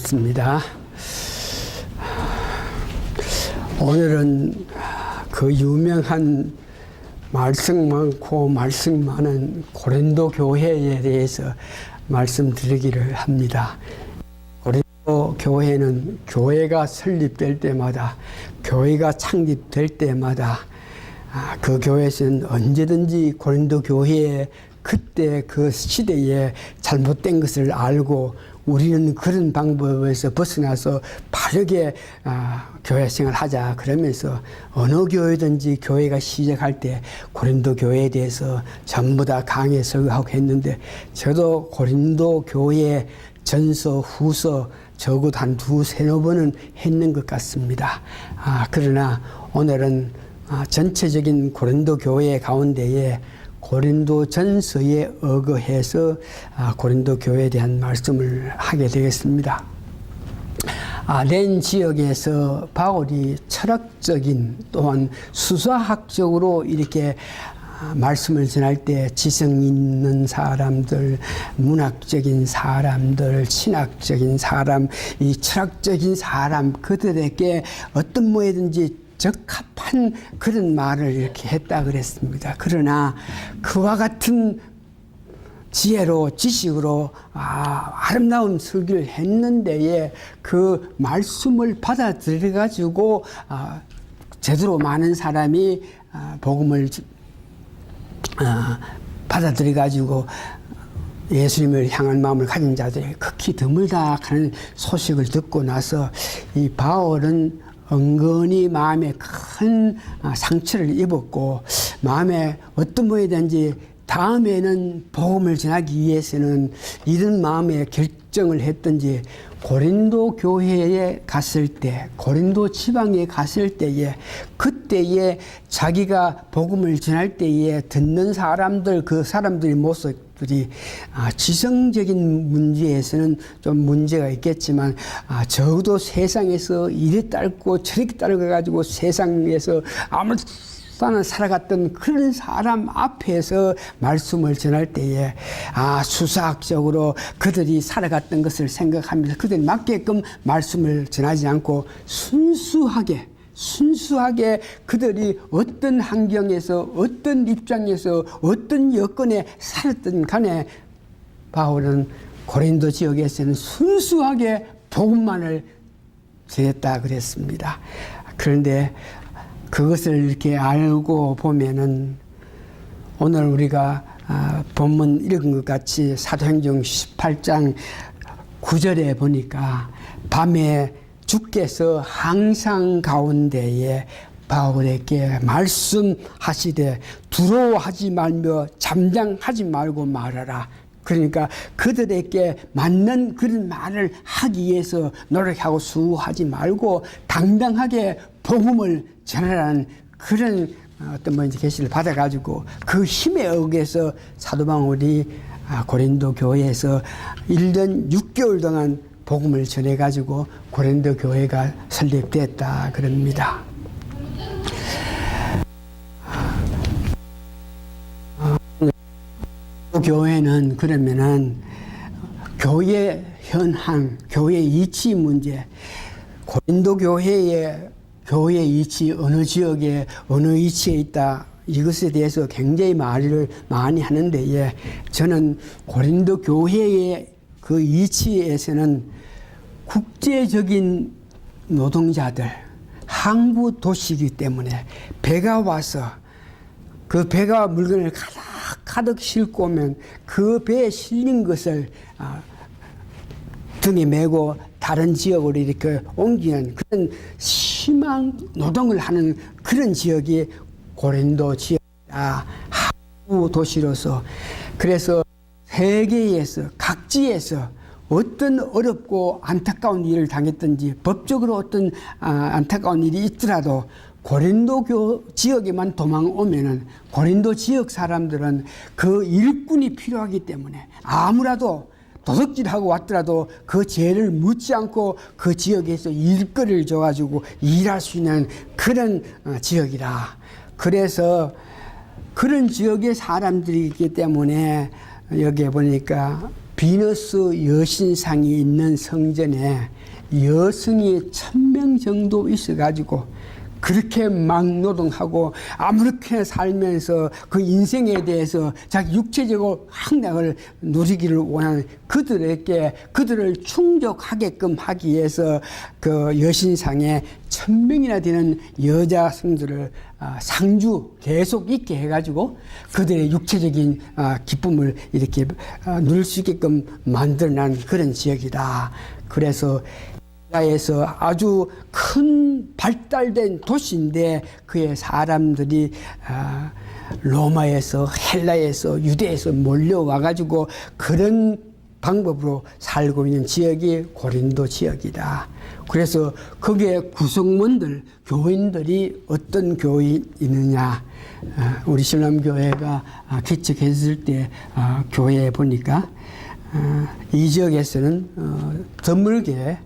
반갑습니다. 오늘은 그 유명한 말씀 많고 말씀 많은 고린도 교회에 대해서 말씀드리기를 합니다. 고린도 교회는 교회가 설립될 때마다, 교회가 창립될 때마다 그 교회에서는 언제든지 고린도 교회에 그때 그 시대에 잘못된 것을 알고 우리는 그런 방법에서 벗어나서 바르게 교회 생활을 하자 그러면서 어느 교회든지 교회가 시작할 때 고린도 교회에 대해서 전부 다 강의 설교하고 했는데, 저도 고린도 교회 전서 후서 적어도 한 두세너 번은 했는 것 같습니다. 그러나 오늘은 전체적인 고린도 교회 가운데에 고린도 전서에 의거해서 고린도 교회에 대한 말씀을 하게 되겠습니다. 아덴 지역에서 바울이 철학적인 또한 수사학적으로 이렇게 말씀을 전할 때 지성 있는 사람들, 문학적인 사람들, 신학적인 사람, 이 철학적인 사람, 그들에게 어떤 모에든지 적합한 그런 말을 이렇게 했다 그랬습니다. 그러나 그와 같은 지혜로, 지식으로 아름다운 설교를 했는데에 그 말씀을 받아들여 가지고 제대로 많은 사람이 복음을 받아들여 가지고 예수님을 향한 마음을 가진 자들이 극히 드물다 하는 소식을 듣고 나서 이 바울은 은근히 마음에 큰 상처를 입었고, 마음에 어떤 모에든지 다음에는 복음을 전하기 위해서는 이런 마음에 결정을 했던지 고린도 교회에 갔을 때, 고린도 지방에 갔을 때에, 그때에 자기가 복음을 전할 때에 듣는 사람들, 그 사람들의 모습들이 지성적인 문제에서는 좀 문제가 있겠지만 적어도 세상에서 이리 딸고 저렇게 딸고 가지고 세상에서 아무렇게나 살아갔던 그런 사람 앞에서 말씀을 전할 때에 수사학적으로 그들이 살아갔던 것을 생각하면서 그들이 맞게끔 말씀을 전하지 않고 순수하게 그들이 어떤 환경에서 어떤 입장에서 어떤 여건에 살았든 간에 바울은 고린도 지역에서는 순수하게 복음만을 전했다 그랬습니다. 그런데 그것을 이렇게 알고 보면은 오늘 우리가 본문 읽은 것 같이 사도행전 18장 9절에 보니까 밤에 주께서 항상 가운데에 바울에게 말씀하시되 두려워하지 말며 잠잠하지 말고 말하라. 그러니까 그들에게 맞는 그런 말을 하기 위해서 노력하고 수고하지 말고 당당하게 복음을 전하라는 그런 어떤 계시를 받아가지고 그 힘에 의해서 사도 바울이 고린도 교회에서 1년 6개월 동안 복음을 전해가지고 고린도 교회가 설립됐다 그럽니다. 교회는 그러면은 교회 현황, 교회 이치 문제, 고린도 교회의 교회 이치 어느 지역에 어느 위치에 있다, 이것에 대해서 굉장히 말을 많이 하는데, 저는 고린도 교회의 그 이치에서는 국제적인 노동자들, 항구 도시이기 때문에 배가 와서 그 배가 물건을 가득 싣고 오면 그 배에 실린 것을 등에 메고 다른 지역으로 이렇게 옮기는 그런 심한 노동을 하는 그런 지역이 고린도 지역이다. 항구 도시로서. 그래서 세계에서 각지에서 어떤 어렵고 안타까운 일을 당했든지 법적으로 어떤 안타까운 일이 있더라도 고린도 지역에만 도망오면은 고린도 지역 사람들은 그 일꾼이 필요하기 때문에 아무라도 도둑질하고 왔더라도 그 죄를 묻지 않고 그 지역에서 일거리를 줘가지고 일할 수 있는 그런 지역이라. 그래서 그런 지역의 사람들이기 때문에 여기에 보니까 비너스 여신상이 있는 성전에 여성이 1000명 정도 있어가지고 그렇게 막노동하고 아무렇게 살면서 그 인생에 대해서 자기 육체적으로 향락을 누리기를 원하는 그들에게 그들을 충족하게끔 하기 위해서 그 여신상에 1000명이나 되는 여자 성들을 상주 계속 있게 해가지고 그들의 육체적인 기쁨을 이렇게 누릴 수 있게끔 만들어낸 그런 지역이다. 그래서 에서 아주 큰 발달된 도시인데 그의 사람들이 로마에서 헬라에서 유대에서 몰려와 가지고 그런 방법으로 살고 있는 지역이 고린도 지역이다. 그래서 거기에 구성원들 교인들이 어떤 교인이느냐, 우리 신람교회가 개척했을 때 교회에 보니까 이 지역에서는 드물게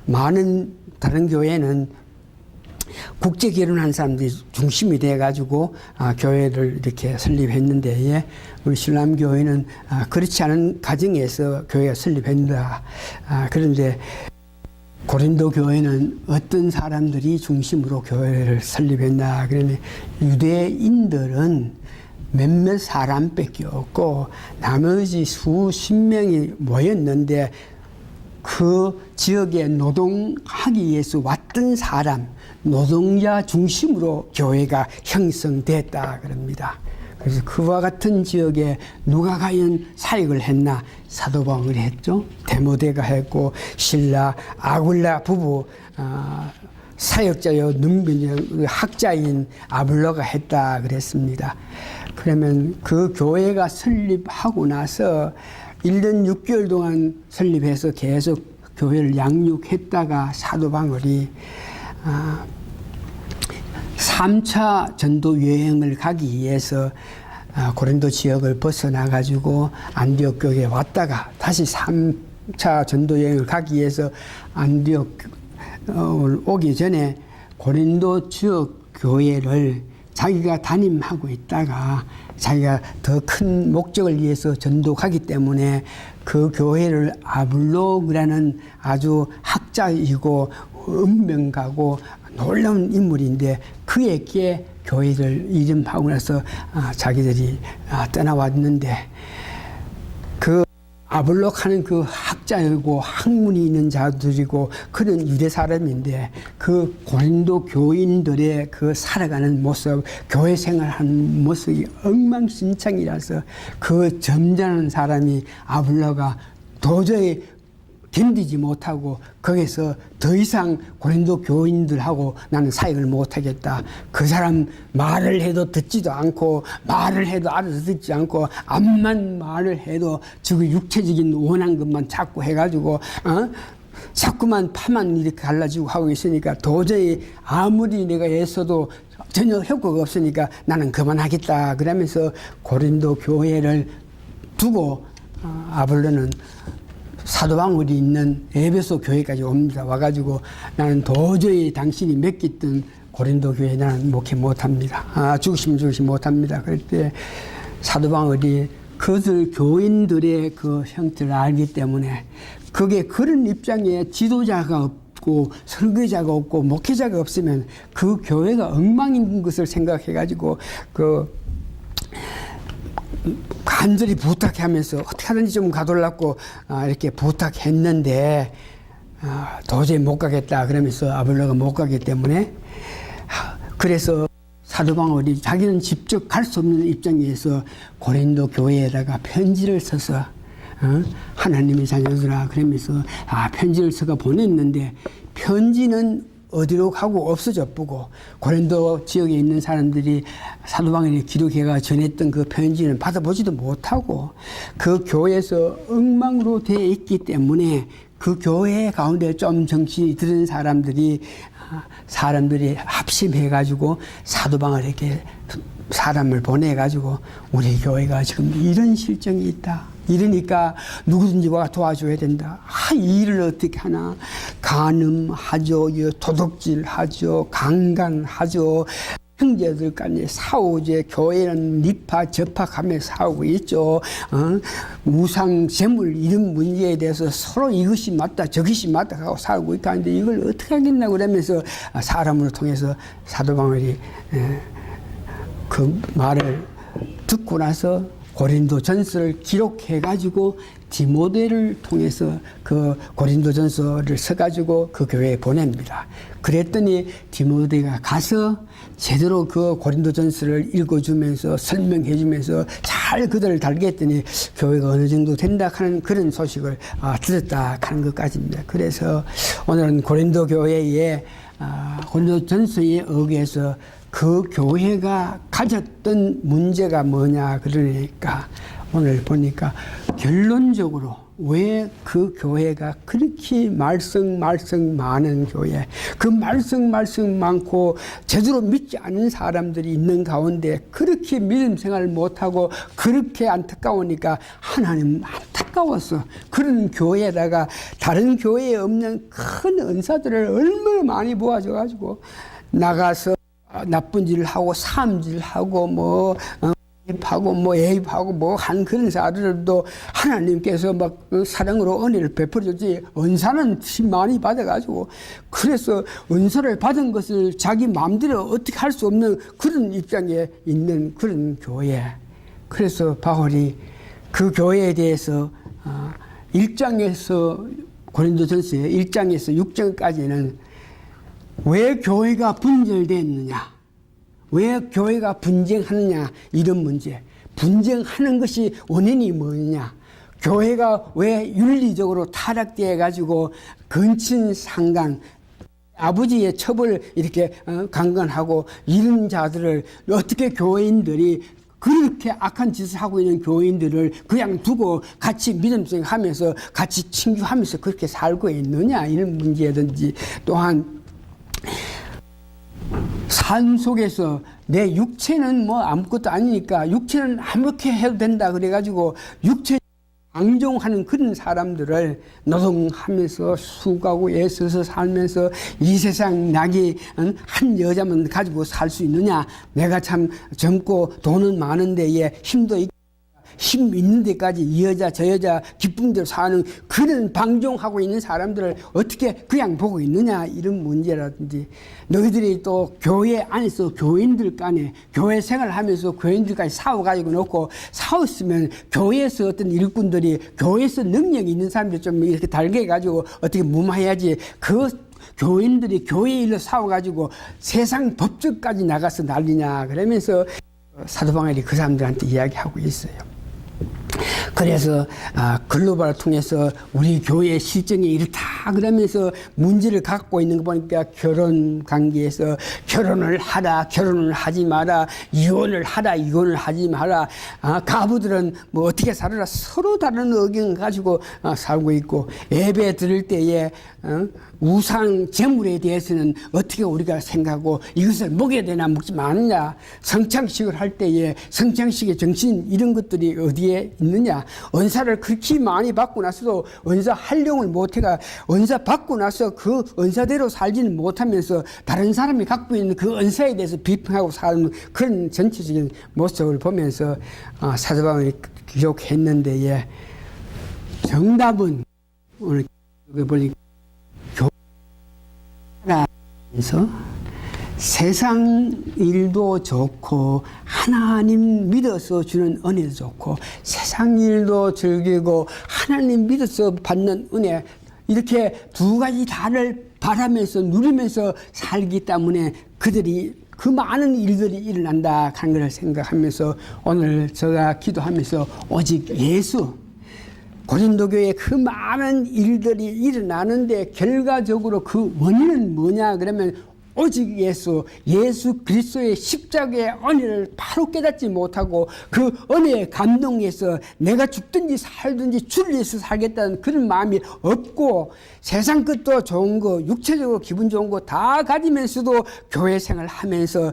많은 다른 교회는 국제 결혼한 사람들이 중심이 돼가지고 교회를 이렇게 설립했는데, 예, 우리 신람교회는 그렇지 않은 가정에서 교회가 설립했다. 그런데 고린도 교회는 어떤 사람들이 중심으로 교회를 설립했나? 그러면 유대인들은 몇몇 사람밖에 없고 나머지 수십 명이 모였는데 그 지역에 노동하기 위해서 왔던 사람, 노동자 중심으로 교회가 형성됐다 그럽니다. 그래서 그와 같은 지역에 누가 과연 사역을 했나? 사도 바울이 했죠. 데모데가 했고 신라 아굴라 부부 사역자요 능빈 학자인 아블로가 했다 그랬습니다. 그러면 그 교회가 설립하고 나서 1년 6개월 동안 설립해서 계속 교회를 양육했다가 사도 바울이 3차 전도 여행을 가기 위해서 고린도 지역을 벗어나 가지고 안디옥 교회에 왔다가 다시 3차 전도 여행을 가기 위해서 안디옥 오기 전에 고린도 지역 교회를 자기가 담임하고 있다가 자기가 더 큰 목적을 위해서 전도하기 때문에 그 교회를 아블로그라는 아주 학자이고 은명가고 놀라운 인물인데 그에게 교회를 이름하고 나서 자기들이 떠나왔는데, 그 아블록 하는 그 학자이고 학문이 있는 자들이고 그런 유대 사람인데 그 고린도 교인들의 그 살아가는 모습, 교회 생활하는 모습이 엉망진창이라서 그 점잖은 사람이 아블로가 도저히 견디지 못하고 거기서 더 이상 고린도 교인들하고 나는 사역을 못하겠다. 그 사람 말을 해도 듣지도 않고 말을 해도 알아서 듣지 않고 암만 말을 해도 저 육체적인 원한 것만 자꾸 해가지고 자꾸만 파만 이렇게 갈라지고 하고 있으니까 도저히 아무리 내가 애써도 전혀 효과가 없으니까 나는 그만하겠다. 그러면서 고린도 교회를 두고 아볼로는 사도 바울이 있는 에베소 교회까지 옵니다. 와가지고 나는 도저히 당신이 맡겼던 고린도 교회에 나는 목회 못합니다. 죽으시면 못합니다. 그럴 때 사도 바울이 그들 교인들의 그 형태를 알기 때문에 그게 그런 입장에 지도자가 없고 설교자가 없고 목회자가 없으면 그 교회가 엉망인 것을 생각해가지고 간절히 부탁하면서 어떻게 하든지 좀 가달라고 이렇게 부탁했는데 도저히 못 가겠다 그러면서 아볼로가 못 가기 때문에, 그래서 사도 바울이 자기는 직접 갈 수 없는 입장에서 고린도 교회에다가 편지를 써서 하나님의 자녀들아 그러면서 편지를 써가 보냈는데 편지는 어디로 가고 없어져 보고 고린도 지역에 있는 사람들이 사도 바울이 기록해가 전했던 그 편지는 받아보지도 못하고 그 교회에서 엉망으로 되어 있기 때문에 그 교회 가운데 좀 정신이 들은 사람들이 합심해가지고 사도 바울에게 사람을 보내가지고 우리 교회가 지금 이런 실정이 있다. 이러니까 누구든지 와 도와줘야 된다. 이 일을 어떻게 하나. 간음하죠, 도둑질하죠, 강간하죠, 형제들 간에 싸우지. 교회는 니파 접합하며 싸우고 있죠. 우상 재물 이런 문제에 대해서 서로 이것이 맞다 저것이 맞다 하고 싸우고 있다 하는데 이걸 어떻게 하겠나 그러면서 사람을 통해서 사도 바울이 그 말을 듣고 나서 고린도 전서를 기록해 가지고 디모데를 통해서 그 고린도 전서를 써가지고 그 교회에 보냅니다. 그랬더니 디모데가 가서 제대로 그 고린도 전서를 읽어주면서 설명해 주면서 잘 그들을 달게 했더니 교회가 어느 정도 된다 하는 그런 소식을 들었다 하는 것까지입니다. 그래서 오늘은 고린도 교회에 고린도 전서에 의해서 그 교회가 가졌던 문제가 뭐냐 그러니까 오늘 보니까 결론적으로 왜 그 교회가 그렇게 말썽 많은 교회, 그 말썽 많고 제대로 믿지 않는 사람들이 있는 가운데 그렇게 믿음 생활을 못하고 그렇게 안타까우니까 하나님 안타까웠어. 그런 교회에다가 다른 교회에 없는 큰 은사들을 얼마나 많이 모아줘가지고 나가서 나쁜 짓을 하고 사함질 하고 하고 애입하고 한 그런 사람들도 하나님께서 막 사랑으로 은혜를 베풀어줬지 은사는 많이 받아가지고 그래서 은사를 받은 것을 자기 마음대로 어떻게 할 수 없는 그런 입장에 있는 그런 교회. 그래서 바울이 그 교회에 대해서 1장에서 고린도전서의 1장에서 6장까지는 왜 교회가 분절됐느냐, 왜 교회가 분쟁하느냐 이런 문제, 분쟁하는 것이 원인이 뭐냐, 교회가 왜 윤리적으로 타락되어 가지고 근친상간 아버지의 첩을 이렇게 강간하고 이런 자들을 어떻게 교회인들이 그렇게 악한 짓을 하고 있는 교인들을 그냥 두고 같이 믿음생 하면서 같이 친구하면서 그렇게 살고 있느냐 이런 문제든지 또한 삶 속에서 내 육체는 아무것도 아니니까 육체는 아무렇게 해도 된다 그래가지고 육체 방종하는 그런 사람들을 노동하면서 수고하고 애써서 살면서 이 세상 낙이 한 여자만 가지고 살 수 있느냐, 내가 참 젊고 돈은 많은데 힘도 있고 힘 있는 데까지 이 여자 저 여자 기쁜 대로 사는 그런 방종하고 있는 사람들을 어떻게 그냥 보고 있느냐 이런 문제라든지, 너희들이 또 교회 안에서 교인들 간에 교회 생활하면서 교인들까지 싸워가지고 놓고 싸웠으면 교회에서 어떤 일꾼들이 교회에서 능력이 있는 사람들 좀 이렇게 달게 해가지고 어떻게 무마해야지 그 교인들이 교회 일로 싸워가지고 세상 법적까지 나가서 난리냐 그러면서 사도 바울이 그 사람들한테 이야기하고 있어요. 그래서 글로벌을 통해서 우리 교회의 실정이 이렇다 그러면서 문제를 갖고 있는 거 보니까 결혼 관계에서 결혼을 하라 결혼을 하지 마라, 이혼을 하라 이혼을 하지 마라, 가부들은 어떻게 살아라 서로 다른 의견을 가지고 살고 있고, 예배 드릴 때에 우상 제물에 대해서는 어떻게 우리가 생각하고 이것을 먹여야 되나 먹지 마느냐, 성창식을 할 때에 성창식의 정신 이런 것들이 어디에 있느냐, 은사를 그렇게 많이 받고 나서도 은사 활용을 못해가 은사 받고 나서 그 은사대로 살지는 못하면서 다른 사람이 갖고 있는 그 은사에 대해서 비판하고 사는 그런 전체적인 모습을 보면서 사도 바울이 기록했는데 정답은 오늘 보니까 교회에서 세상 일도 좋고 하나님 믿어서 주는 은혜도 좋고 세상 일도 즐기고 하나님 믿어서 받는 은혜, 이렇게 두 가지 다를 바라면서 누리면서 살기 때문에 그들이 그 많은 일들이 일어난다 하는 것을 생각하면서 오늘 제가 기도하면서 오직 예수, 고린도 교회에 그 많은 일들이 일어나는데 결과적으로 그 원인은 뭐냐 그러면 오직 예수 그리스도의 십자가의 은혜를 바로 깨닫지 못하고 그 은혜에 감동해서 내가 죽든지 살든지 주를 위해서 살겠다는 그런 마음이 없고 세상 것도 좋은 거 육체적으로 기분 좋은 거 다 가지면서도 교회 생활하면서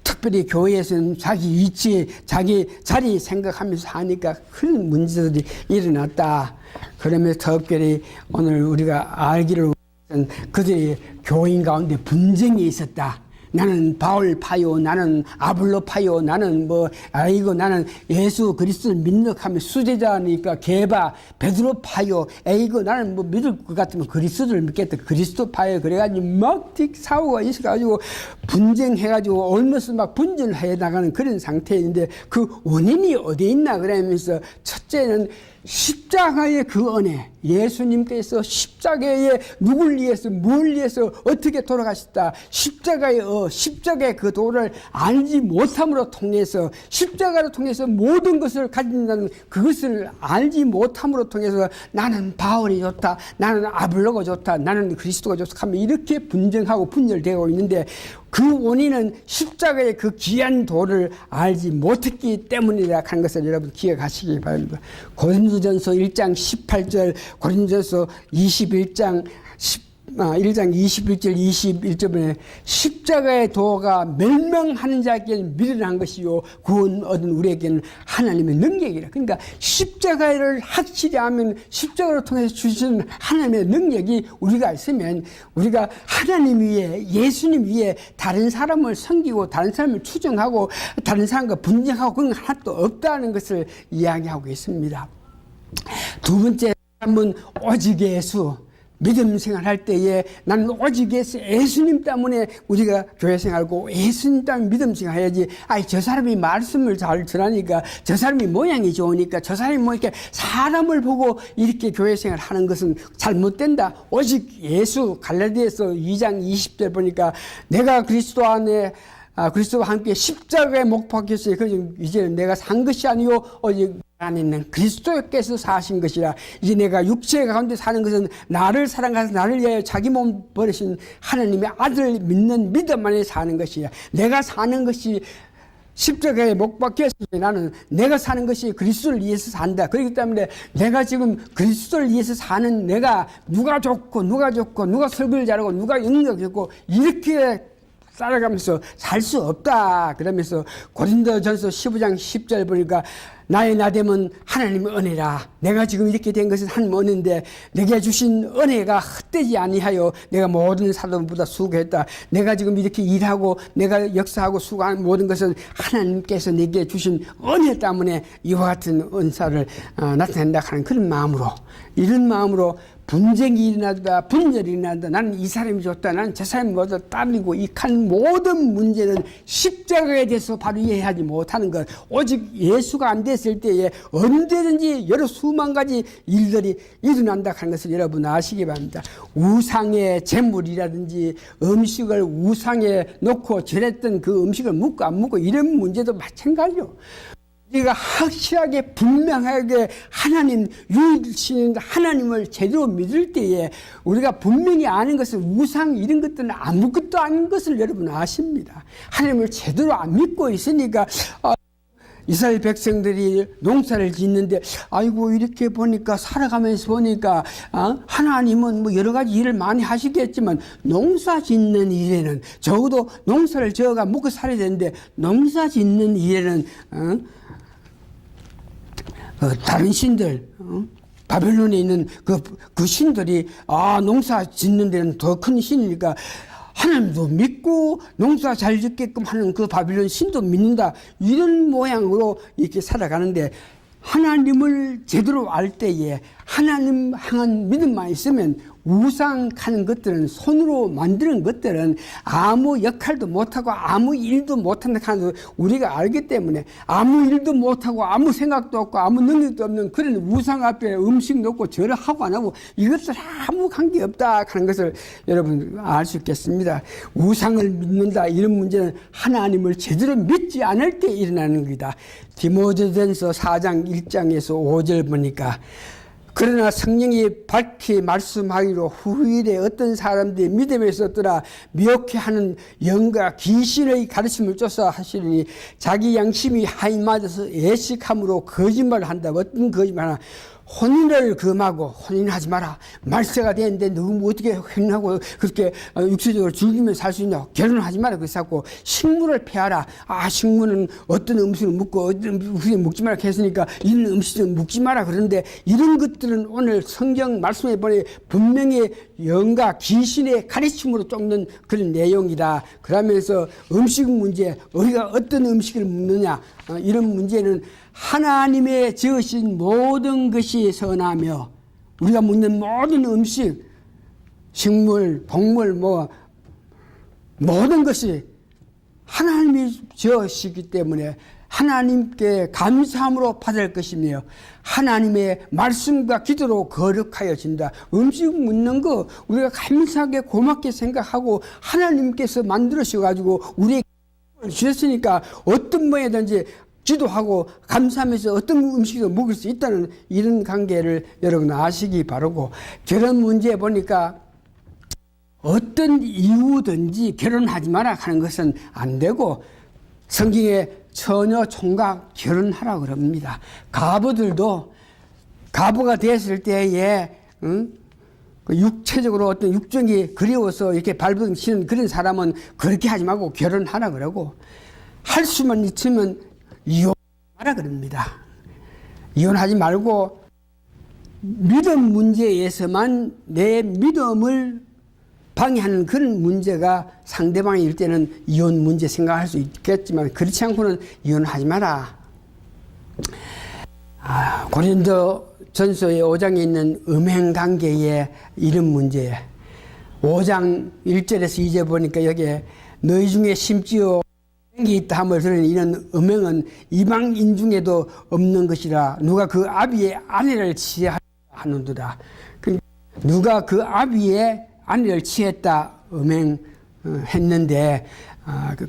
특별히 교회에서는 자기 위치, 자기 자리 생각하면서 하니까 그런 문제들이 일어났다. 그러면서 특별히 오늘 우리가 알기를 그들이 교인 가운데 분쟁이 있었다. 나는 바울파요, 나는 아볼로파요, 나는 나는 예수 그리스도를 믿는 하면 수제자니까 게바, 베드로파요, 나는 믿을 것 같으면 그리스도를 믿겠다, 그리스도파요. 그래가지고 막 싸우고 있어가지고 분쟁해가지고 얼마서 막 분전을 해 나가는 그런 상태인데, 그 원인이 어디 있나 그러면서, 첫째는 십자가의 그 은혜, 예수님께서 십자가에 누굴 위해서 뭘 위해서 어떻게 돌아가셨다, 십자가의 그 도를 알지 못함으로 통해서, 십자가를 통해서 모든 것을 가진다는 그것을 알지 못함으로 통해서 나는 바울이 좋다, 나는 아볼로가 좋다, 나는 그리스도가 좋다 하면 이렇게 분쟁하고 분열되고 있는데, 그 원인은 십자가의 그 귀한 도를 알지 못했기 때문이라 하는 것을 여러분 기억하시기 바랍니다. 고린도전서 1장 18절, 고린도전서 21장 1장 21절 21절에 십자가의 도가 멸망하는 자에게는 미련한 것이요 구원 얻은 우리에게는 하나님의 능력이라. 그러니까 십자가를 확실히 하면, 십자가를 통해서 주시는 하나님의 능력이 우리가 있으면, 우리가 하나님 위에, 예수님 위에 다른 사람을 섬기고 다른 사람을 추종하고 다른 사람과 분쟁하고 그런 건 하나도 없다는 것을 이야기하고 있습니다. 두 번째 사람은 오직 예수. 믿음 생활할 때에 나는 오직 예수님 때문에 우리가 교회 생활하고 예수님 때문에 믿음 생활해야지, 저 사람이 말씀을 잘 전하니까, 저 사람이 모양이 좋으니까, 저 사람이 뭐 이렇게 사람을 보고 이렇게 교회 생활하는 것은 잘못된다. 오직 예수. 갈라디아서 2장 20절 보니까 내가 그리스도 안에 그리스도와 함께 십자가에 못 박혔으니 이제는 내가 산 것이 아니요 오직 안에 있는 그리스도께서 사신 것이라. 이제 내가 육체 가운데 사는 것은 나를 사랑하셔서 나를 위하여 자기 몸 버리신 하나님의 아들 믿는 믿음 안에 사는 것이야. 내가 사는 것이 십자가에 못 박혔으니 나는 내가 사는 것이 그리스도를 위해서 산다. 그렇기 때문에 내가 지금 그리스도를 위해서 사는 내가 누가 좋고 누가 설교를 잘하고 누가 능력이 있고 이렇게 살아가면서 살 수 없다. 그러면서 고린도전서 15장 10절 보니까 나의 나됨은 하나님의 은혜라. 내가 지금 이렇게 된 것은 하나님의 은혜인데 내게 주신 은혜가 헛되지 아니하여 내가 모든 사람보다 수고했다. 내가 지금 이렇게 일하고 내가 역사하고 수고하는 모든 것은 하나님께서 내게 주신 은혜 때문에 이와 같은 은사를 나타낸다 하는 그런 마음으로, 이런 마음으로 분쟁이 일어나다, 분열이 일어나다, 나는 이 사람이 좋다, 나는 저 사람이 뭐다 따르고 이 칸 모든 문제는 십자가에 대해서 바로 이해하지 못하는 것. 오직 예수가 안 됐을 때에 언제든지 여러 수만 가지 일들이 일어난다 하는 것을 여러분 아시기 바랍니다. 우상의 제물이라든지 음식을 우상에 놓고 절했던 그 음식을 먹고 안 먹고 이런 문제도 마찬가지요. 우리가 확실하게 분명하게 하나님 유일신 하나님을 제대로 믿을 때에 우리가 분명히 아는 것은 우상 이런 것들은 아무것도 아닌 것을 여러분 아십니다. 하나님을 제대로 안 믿고 있으니까 이스라엘 백성들이 농사를 짓는데 아이고 이렇게 보니까 살아가면서 보니까 하나님은 뭐 여러 가지 일을 많이 하시겠지만 농사 짓는 일에는 적어도 농사를 지어가 먹고 살아야 되는데 농사 짓는 일에는 다른 신들, 바벨론에 있는 그 신들이 농사 짓는 데는 더 큰 신이니까 하나님도 믿고 농사 잘 짓게끔 하는 그 바벨론 신도 믿는다. 이런 모양으로 이렇게 살아가는데 하나님을 제대로 알 때에 하나님 향한 믿음만 있으면 우상하는 것들은, 손으로 만드는 것들은 아무 역할도 못하고 아무 일도 못한다 하는 걸 우리가 알기 때문에 아무 일도 못하고 아무 생각도 없고 아무 능력도 없는 그런 우상 앞에 음식 놓고 절을 하고 안 하고 이것들 아무 관계없다 하는 것을 여러분 알 수 있겠습니다. 우상을 믿는다 이런 문제는 하나님을 제대로 믿지 않을 때 일어나는 겁니다. 디모데전서 4장 1장에서 5절 보니까 그러나 성령이 밝히 말씀하기로 후일에 어떤 사람들이 믿음에 있었더라 미혹해 하는 영과 귀신의 가르침을 쫓아 하시니 자기 양심이 하이 맞아서 예식함으로 거짓말을 한다. 어떤 거짓말하나 혼인을 금하고 혼인하지 마라. 말세가 되는데 누구 뭐 어떻게 행하고 그렇게 육체적으로 즐기면서 살 수 있냐. 결혼하지 마라. 그래서 자꾸 식물을 피하라. 식물은 어떤 음식을 먹고 어떤 음식을 먹지 마라 했으니까 이런 음식은 먹지 마라. 그런데 이런 것들은 오늘 성경 말씀에 보니 분명히 영과 귀신의 가르침으로 쫓는 그런 내용이다. 그러면서 음식 문제, 우리가 어떤 음식을 먹느냐 이런 문제는 하나님의 지으신 모든 것이 선하며 우리가 먹는 모든 음식, 식물, 곡물 모든 것이 하나님이 지으시기 때문에 하나님께 감사함으로 받을 것이며 하나님의 말씀과 기도로 거룩하여진다. 음식 먹는 거 우리가 감사하게 고맙게 생각하고 하나님께서 만들으셔가지고 우리에게 주셨으니까 어떤 모양이든지 기도하고 감사하면서 어떤 음식도 먹을 수 있다는 이런 관계를 여러분 아시기 바라고, 결혼 문제에 보니까 어떤 이유든지 결혼하지 마라 하는 것은 안 되고 성경에 처녀 총각 결혼하라 그럽니다. 가부들도 가부가 됐을 때에 육체적으로 어떤 육정이 그리워서 이렇게 발버둥치는 그런 사람은 그렇게 하지 말고 결혼하라 그러고, 할 수만 있으면 이혼하라 그럽니다. 이혼하지 말고 믿음 문제에서만 내 믿음을 방해하는 그런 문제가 상대방일 때는 이혼 문제 생각할 수 있겠지만 그렇지 않고는 이혼하지 마라. 고린도 전서의 5장에 있는 음행관계의 이런 문제, 5장 1절에서 2절 보니까 여기에 너희 중에 심지어 음행이 있다 함을 들으니 이런 음행은 이방인 중에도 없는 것이라 누가 그 아비의 아내를 취하는도다. 누가 그 아비의 아내를 취했다 음행했는데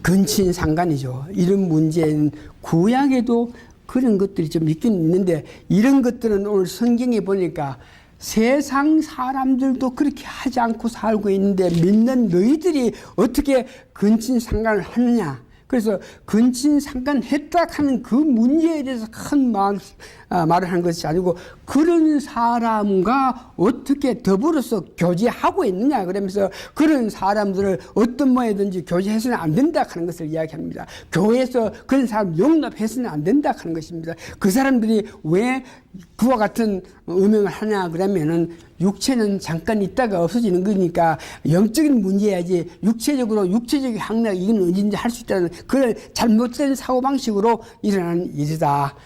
근친 상간이죠. 이런 문제는 구약에도 그런 것들이 좀 있긴 있는데 이런 것들은 오늘 성경에 보니까 세상 사람들도 그렇게 하지 않고 살고 있는데 믿는 너희들이 어떻게 근친 상간을 하느냐. 그래서 근친상간했다 하는 그 문제에 대해서 큰 말을 하는 것이 아니고 그런 사람과 어떻게 더불어서 교제하고 있느냐 그러면서 그런 사람들을 어떤 모양이든지 교제해서는 안 된다 하는 것을 이야기합니다. 교회에서 그런 사람 용납해서는 안 된다 하는 것입니다. 그 사람들이 왜 그와 같은 음행을 하냐 그러면은 육체는 잠깐 있다가 없어지는 거니까 영적인 문제야지 육체적인 향락 이건 언제든지 할 수 있다는 그런 잘못된 사고방식으로 일어나는 일이다.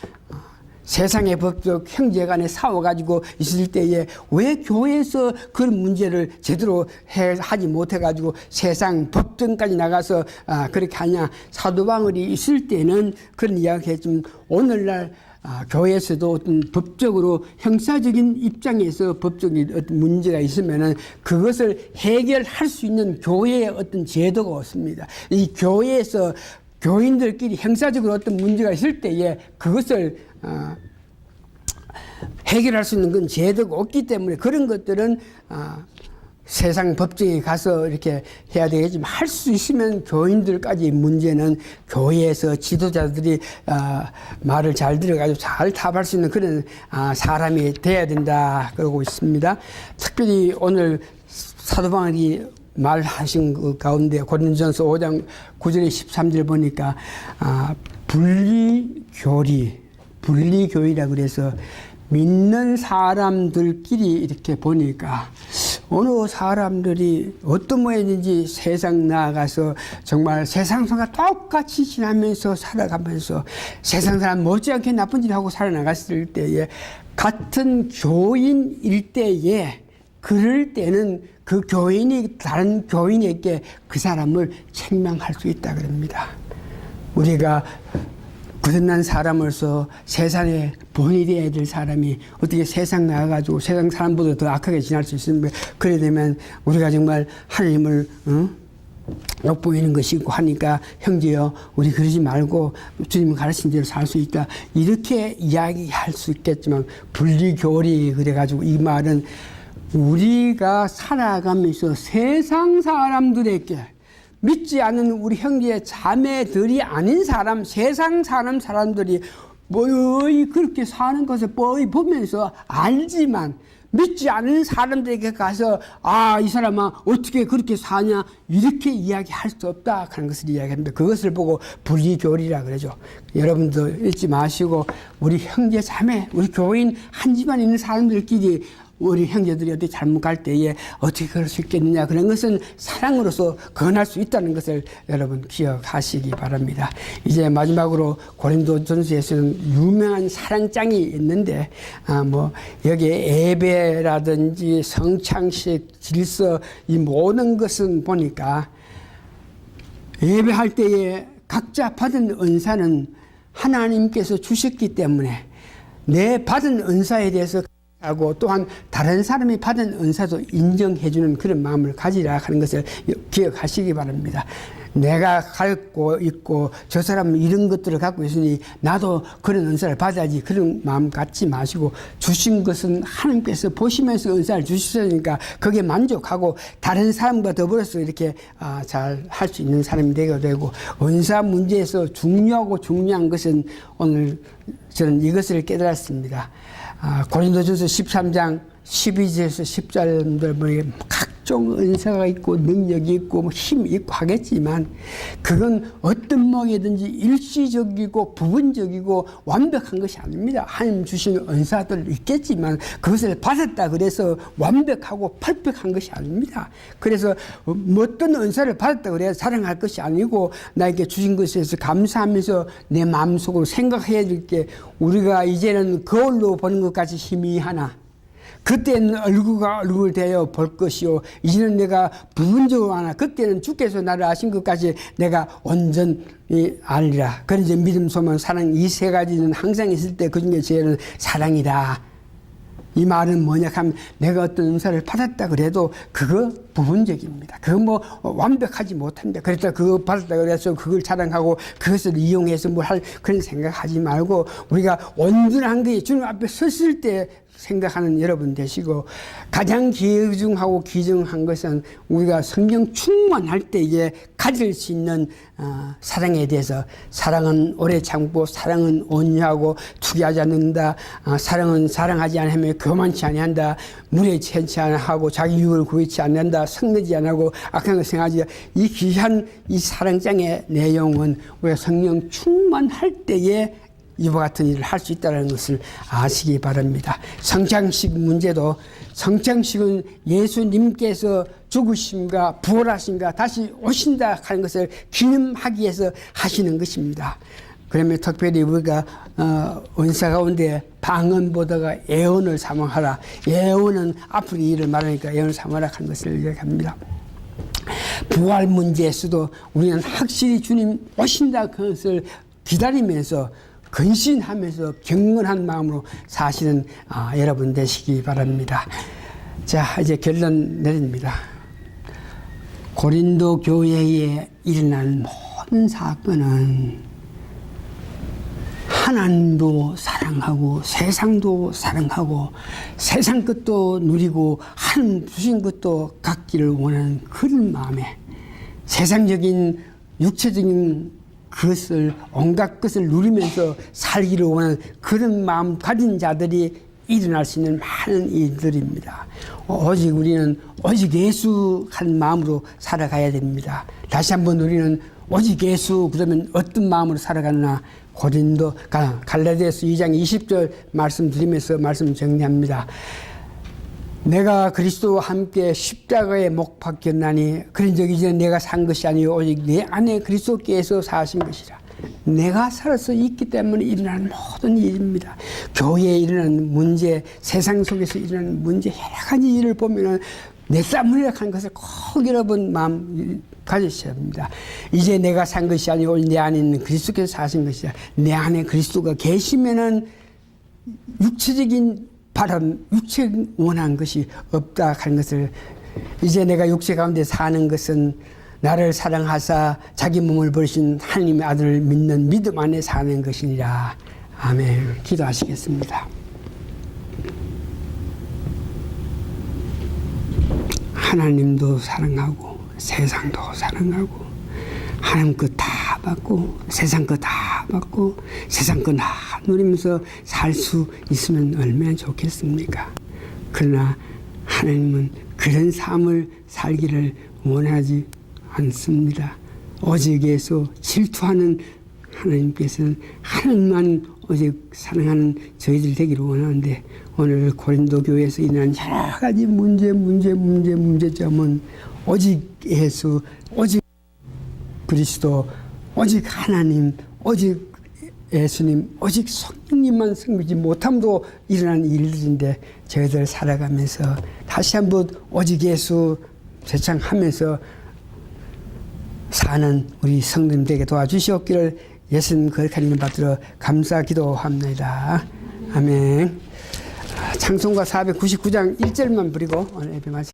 세상의 법적 형제간에 싸워가지고 있을 때에 왜 교회에서 그런 문제를 제대로 하지 못해가지고 세상 법정까지 나가서 그렇게 하냐. 사도바울이 있을 때는 그런 이야기 했지만 오늘날 교회에서도 어떤 법적으로 형사적인 입장에서 법적인 어떤 문제가 있으면은 그것을 해결할 수 있는 교회의 어떤 제도가 없습니다. 이 교회에서 교인들끼리 형사적으로 어떤 문제가 있을 때에 그것을 해결할 수 있는 건 제도가 없기 때문에 그런 것들은 세상 법정에 가서 이렇게 해야 되겠지만 할 수 있으면 교인들까지 문제는 교회에서 지도자들이 말을 잘 들어가지고 잘 답할 수 있는 그런 사람이 돼야 된다 그러고 있습니다. 특별히 오늘 사도 바울이 말하신 그 가운데 고린도전서 5장 9절에 13절 보니까 분리교회라 그래서 믿는 사람들끼리 이렇게 보니까 어느 사람들이 어떤 모양인지 세상 나아가서 정말 세상 사람과 똑같이 지나면서 살아가면서 세상 사람 못지않게 나쁜 짓을 하고 살아나갔을 때에 같은 교인일 때에 그럴 때는 그 교인이 다른 교인에게 그 사람을 책망할 수 있다 그럽니다. 우리가 거듭난 사람으로서 세상에 본이 되어야 될 사람이 어떻게 세상 나가가지고 세상 사람보다 더 악하게 지낼 수 있으면 그래 되면 우리가 정말 하나님을 욕보이는 것이고 하니까 형제여 우리 그러지 말고 주님 가르친 대로 살 수 있다 이렇게 이야기할 수 있겠지만 분리교리 그래가지고 이 말은 우리가 살아가면서 세상 사람들에게 믿지 않는 우리 형제 자매들이 아닌 사람 세상 사람들이 뻔히 그렇게 사는 것을 뻔히 보면서 알지만 믿지 않는 사람들에게 가서 이 사람아 어떻게 그렇게 사냐 이렇게 이야기할 수 없다 하는 것을 이야기합니다. 그것을 보고 불이교리라 그러죠. 여러분도 잊지 마시고 우리 형제 자매 우리 교인 한 집안에 있는 사람들끼리 우리 형제들이 어디 잘못 갈 때에 어떻게 그럴 수 있겠느냐 그런 것은 사랑으로서 건할 수 있다는 것을 여러분 기억하시기 바랍니다. 이제 마지막으로 고린도전서에서는 유명한 사랑장이 있는데 여기에 예배라든지 성창식 질서 이 모든 것은 보니까 예배할 때에 각자 받은 은사는 하나님께서 주셨기 때문에 내 받은 은사에 대해서 하고 또한 다른 사람이 받은 은사도 인정해주는 그런 마음을 가지라 하는 것을 기억하시기 바랍니다. 내가 갖고 있고 저 사람은 이런 것들을 갖고 있으니 나도 그런 은사를 받아야지 그런 마음 갖지 마시고 주신 것은 하나님께서 보시면서 은사를 주셨으니까 거기에 만족하고 다른 사람과 더불어서 이렇게 잘 할 수 있는 사람이 되게 되고 은사 문제에서 중요한 것은 오늘 저는 이것을 깨달았습니다. 고린도전서 13장 12절에서 10절들 각종 은사가 있고 능력이 있고 힘이 있고 하겠지만 그건 어떤 목에든지 일시적이고 부분적이고 완벽한 것이 아닙니다. 하나님 주신 은사들 있겠지만 그것을 받았다 그래서 완벽하고 퍼펙트한 것이 아닙니다. 그래서 어떤 은사를 받았다 그래서 사랑할 것이 아니고 나에게 주신 것에 대해서 감사하면서 내 마음속으로 생각해야 될 게 우리가 이제는 거울로 보는 것까지 희미하나 그때는 얼굴 대어 볼 것이요 이제는 내가 부분적으로 하나 그때는 주께서 나를 아신 것까지 내가 온전히 알리라. 그런 이제 믿음, 소망, 사랑 이 세 가지는 항상 있을 때 그중에 제일은 사랑이다. 이 말은 뭐냐 하면 내가 어떤 은사를 받았다 그래도 그거 부분적입니다. 그거 완벽하지 못합니다. 그랬다 그거 받았다 그래서 그걸 자랑하고 그것을 이용해서 할 그런 생각하지 말고 우리가 온전한 게 주님 앞에 섰을 때 생각하는 여러분 되시고 가장 귀중한 것은 우리가 성령 충만할 때에 가질 수 있는 사랑에 대해서 사랑은 오래 참고 사랑은 온유하고 투기하지 않는다. 사랑은 사랑하지 않으면 교만치 아니한다. 물에 채치 않하고 자기 유익을 구하지 않는다. 성내지 않고 악한 것 생각하지 이 귀한 이 사랑장의 내용은 우리가 성령 충만할 때에 이와 같은 일을 할 수 있다는 것을 아시기 바랍니다. 성창식 문제도 성창식은 예수님께서 죽으심과 부활하심과 다시 오신다 하는 것을 기념하기 위해서 하시는 것입니다. 그러면 특별히 우리가 은사 가운데 방언보다가 예언을 사모하라. 예언은 앞으로 일을 말하니까 예언을 사모하라 하는 것을 이야기합니다. 부활 문제에서도 우리는 확실히 주님 오신다 그것을 기다리면서 근신하면서 경건한 마음으로 사시는 여러분 되시기 바랍니다. 자, 이제 결론 내립니다. 고린도 교회에 일어난 모든 사건은 하나님도 사랑하고 세상도 사랑하고 세상 것도 누리고 하나님 주신 것도 갖기를 원하는 그런 마음에 세상적인 육체적인 그것을 온갖 것을 누리면서 살기를 원하는 그런 마음 가진 자들이 일어날 수 있는 많은 일들입니다. 오직 우리는 오직 예수 한 마음으로 살아가야 됩니다. 다시 한번 우리는 오직 예수 그러면 어떤 마음으로 살아가느냐 고린도 갈라디아서 2장 20절 말씀드리면서 말씀 정리합니다. 내가 그리스도와 함께 십자가에 못 박혔나니 그런즉 이제 내가 산 것이 아니요 오직 내 안에 그리스도께서 사신 것이라. 내가 살아서 있기 때문에 일어나는 모든 일입니다. 교회에 일어나는 문제, 세상 속에서 일어나는 문제 여러 가지 일을 보면은 내 땀을 하는 것을 꼭 여러분 마음 가지셔야 합니다. 이제 내가 산 것이 아니고 내 안에 있는 그리스도께서 사신 것이라. 내 안에 그리스도가 계시면은 육체적인 바람, 육체 원한 것이 없다 하는 것을 이제 내가 육체 가운데 사는 것은 나를 사랑하사 자기 몸을 버리신 하나님의 아들을 믿는 믿음 안에 사는 것이니라. 아멘. 기도하시겠습니다. 하나님도 사랑하고 세상도 사랑하고 하나님 것 다 받고 세상 것 다 받고 세상 거 다 누리면서 살 수 있으면 얼마나 좋겠습니까? 그러나 하나님은 그런 삶을 살기를 원하지 않습니다. 오직 예수 질투하는 하나님께서는 하나님만 오직 사랑하는 저희들 되기를 원하는데, 오늘 고린도 교회에서 일어난 여러 가지 문제점은 오직 예수, 오직 그리스도, 오직 하나님, 오직 예수님, 오직 성령님만 섬기지 못함도 일어난 일들인데, 저희들 살아가면서 다시 한번 오직 예수 재창하면서 사는 우리 성도님들에게 도와주시옵기를 예수님 거룩한 이름 받들어 감사 기도합니다. 아멘. 찬송가 499장 1절만 부리고 오늘 예배 마치